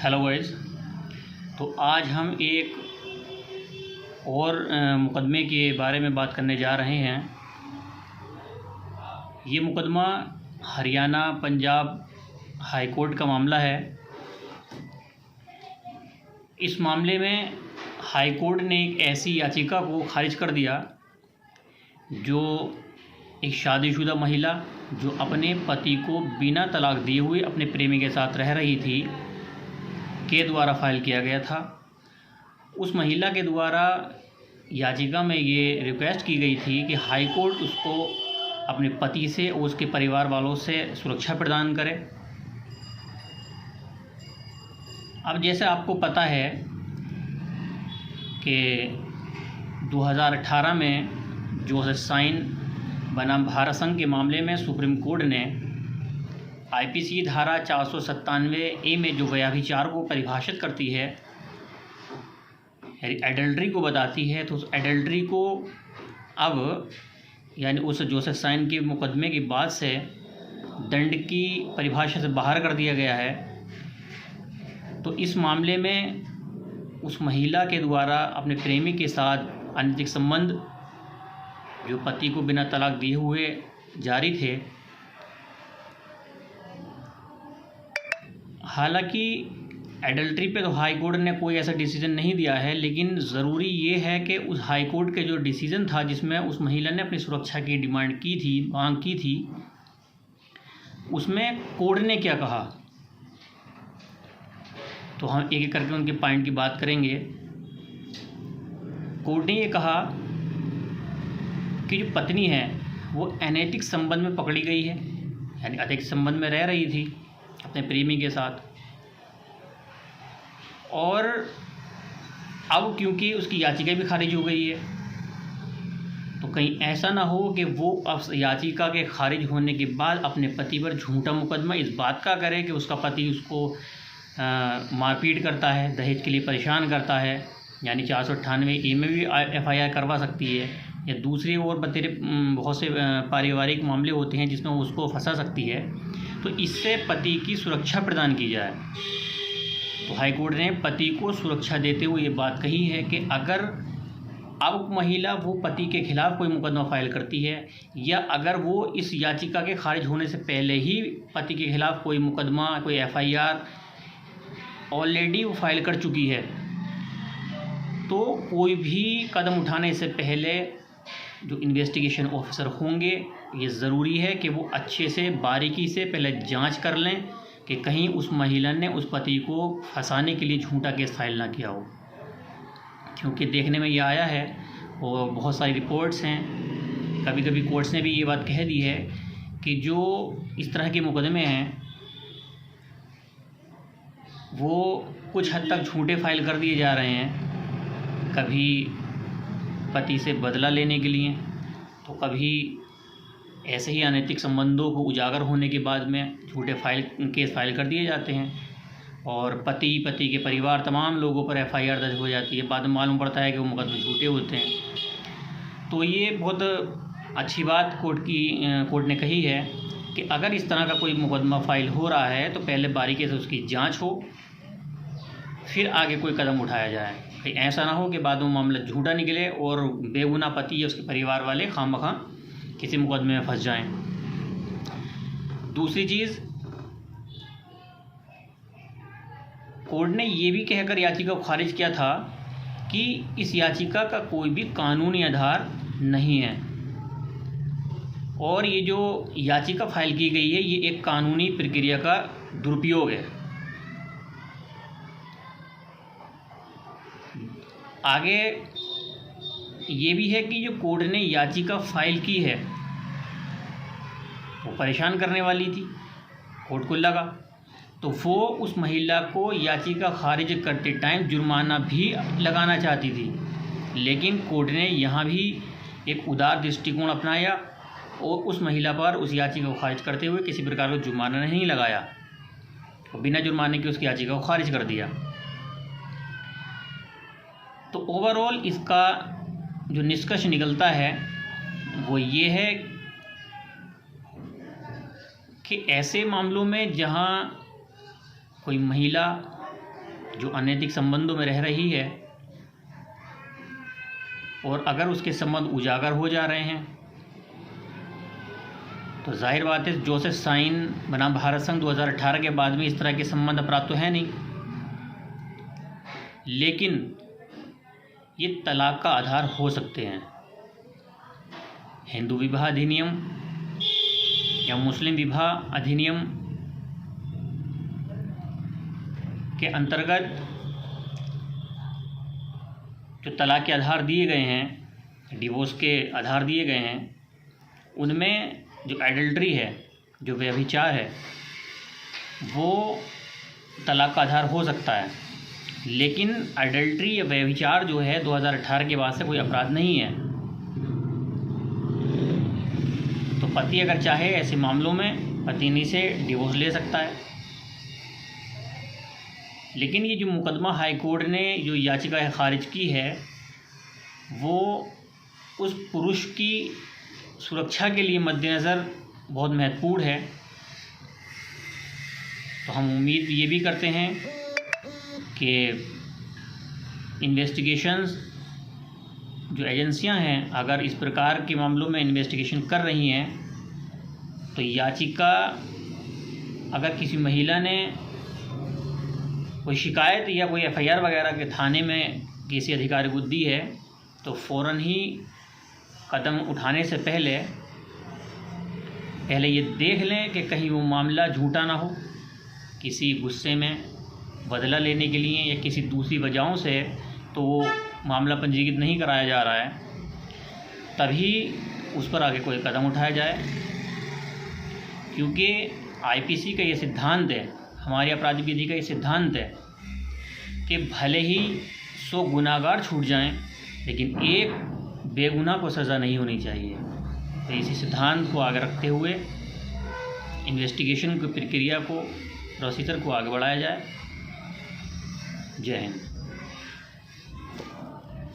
Hello guys. तो आज हम एक और मुकदमे के बारे में बात करने जा रहे हैं। ये मुकदमा हरियाणा पंजाब हाई कोर्ट का मामला है। इस मामले में हाई कोर्ट ने एक ऐसी याचिका को खारिज कर दिया जो एक शादीशुदा महिला जो अपने पति को बिना तलाक दिए हुए अपने प्रेमी के साथ रह रही थी के द्वारा फाइल किया गया था। उस महिला के द्वारा याचिका में ये रिक्वेस्ट की गई थी कि हाई कोर्ट उसको अपने पति से और उसके परिवार वालों से सुरक्षा प्रदान करे। अब जैसे आपको पता है कि 2018 में जोसेफ साइन बनाम भारत संघ के मामले में सुप्रीम कोर्ट ने आईपीसी धारा 497A में जो व्यभिचार को परिभाषित करती है, एडल्ट्री को बताती है, तो उस एडल्ट्री को अब यानी उस जोसेफ साइन के मुकदमे के बाद से दंड की परिभाषा से बाहर कर दिया गया है। तो इस मामले में उस महिला के द्वारा अपने प्रेमी के साथ अनैतिक संबंध जो पति को बिना तलाक दिए हुए जारी थे, हालांकि एडल्ट्री पे तो हाई कोर्ट ने कोई ऐसा डिसीजन नहीं दिया है, लेकिन ज़रूरी ये है कि उस हाई कोर्ट के जो डिसीजन था जिसमें उस महिला ने अपनी सुरक्षा की डिमांड की थी, मांग की थी, उसमें कोर्ट ने क्या कहा। तो हम एक एक करके उनके पॉइंट की बात करेंगे। कोर्ट ने ये कहा कि जो पत्नी है वो अनैतिक संबंध में पकड़ी गई है, यानी अनैतिक संबंध में रह रही थी अपने प्रेमी के साथ, और अब क्योंकि उसकी याचिका भी खारिज हो गई है तो कहीं ऐसा ना हो कि वो अब याचिका के खारिज होने के बाद अपने पति पर झूठा मुकदमा इस बात का करे कि उसका पति उसको मारपीट करता है, दहेज के लिए परेशान करता है, यानी 498A में भी FIR करवा सकती है, या दूसरी और बहुत से पारिवारिक मामले होते हैं जिसमें उसको फंसा सकती है। तो इससे पति की सुरक्षा प्रदान की जाए। तो हाई कोर्ट ने पति को सुरक्षा देते हुए ये बात कही है कि अगर अब महिला वो पति के खिलाफ कोई मुकदमा फाइल करती है, या अगर वो इस याचिका के खारिज होने से पहले ही पति के खिलाफ कोई मुकदमा, कोई FIR ऑलरेडी वो फाइल कर चुकी है, तो कोई भी कदम उठाने से पहले जो इन्वेस्टिगेशन ऑफिसर होंगे, ये ज़रूरी है कि वो अच्छे से बारीकी से पहले जांच कर लें कि कहीं उस महिला ने उस पति को फंसाने के लिए झूठा केस फाइल ना किया हो। क्योंकि देखने में ये आया है और बहुत सारी रिपोर्ट्स हैं, कभी कभी कोर्ट्स ने भी ये बात कह दी है कि जो इस तरह के मुकदमे हैं वो कुछ हद तक झूठे फाइल कर दिए जा रहे हैं, कभी पति से बदला लेने के लिए, तो कभी ऐसे ही अनैतिक संबंधों को उजागर होने के बाद में झूठे केस फाइल कर दिए जाते हैं, और पति के परिवार तमाम लोगों पर FIR दर्ज हो जाती है। बाद में मालूम पड़ता है कि वो मुकदमे झूठे होते हैं। तो ये बहुत अच्छी बात कोर्ट ने कही है कि अगर इस तरह का कोई मुकदमा फाइल हो रहा है तो पहले बारीकी से उसकी जाँच हो, फिर आगे कोई कदम उठाया जाए। कहीं ऐसा ना हो कि बाद में मामला झूठा निकले और बेगुनाह पति या उसके परिवार वाले खामखा किसी मुकदमे में फंस जाएं। दूसरी चीज़, कोर्ट ने ये भी कहकर याचिका को खारिज किया था कि इस याचिका का कोई भी कानूनी आधार नहीं है, और ये जो याचिका फाइल की गई है ये एक कानूनी प्रक्रिया का दुरुपयोग है। आगे ये भी है कि जो कोर्ट ने याचिका फाइल की है वो परेशान करने वाली थी, कोर्ट को लगा, तो वो उस महिला को याचिका खारिज करते टाइम जुर्माना भी लगाना चाहती थी, लेकिन कोर्ट ने यहाँ भी एक उदार दृष्टिकोण अपनाया और उस महिला पर उस याचिका को खारिज करते हुए किसी प्रकार का जुर्माना नहीं लगाया, और बिना जुर्माने के उसकी याचिका को खारिज कर दिया। तो ओवरऑल इसका जो निष्कर्ष निकलता है वो ये है कि ऐसे मामलों में जहां कोई महिला जो अनैतिक संबंधों में रह रही है और अगर उसके संबंध उजागर हो जा रहे हैं तो जाहिर बात है जोसेफ साइन बनाम भारत संघ 2018 के बाद में इस तरह के संबंध अपराध तो है नहीं, लेकिन ये तलाक का आधार हो सकते हैं। हिंदू विवाह अधिनियम या मुस्लिम विवाह अधिनियम के अंतर्गत जो तलाक के आधार दिए गए हैं, डिवोर्स के आधार दिए गए हैं, उनमें जो एडल्ट्री है, जो व्यभिचार है, वो तलाक का आधार हो सकता है। लेकिन एडल्ट्री या व्यभिचार जो है 2018 के बाद से कोई अपराध नहीं है। तो पति अगर चाहे ऐसे मामलों में पत्नी से डिवोर्स ले सकता है। लेकिन ये जो मुकदमा हाई कोर्ट ने जो याचिका खारिज की है वो उस पुरुष की सुरक्षा के लिए मद्देनज़र बहुत महत्वपूर्ण है। तो हम उम्मीद ये भी करते हैं कि इन्वेस्टिगेशंस जो एजेंसियां हैं अगर इस प्रकार के मामलों में इन्वेस्टिगेशन कर रही हैं तो याचिका अगर किसी महिला ने कोई शिकायत या कोई एफआईआर वगैरह के थाने में किसी अधिकारी को दी है तो फ़ौरन ही कदम उठाने से पहले ये देख लें कि कहीं वो मामला झूठा ना हो, किसी गुस्से में बदला लेने के लिए या किसी दूसरी वजहों से तो वो मामला पंजीकृत नहीं कराया जा रहा है, तभी उस पर आगे कोई कदम उठाया जाए। क्योंकि आईपीसी का ये सिद्धांत है, हमारी आपराधिक विधि का ये सिद्धांत है कि भले ही 100 गुनाहगार छूट जाएं लेकिन एक बेगुनाह को सज़ा नहीं होनी चाहिए। तो इसी सिद्धांत को आगे रखते हुए इन्वेस्टिगेशन की प्रक्रिया को प्रोसीजर को आगे बढ़ाया जाए। जय हिंद।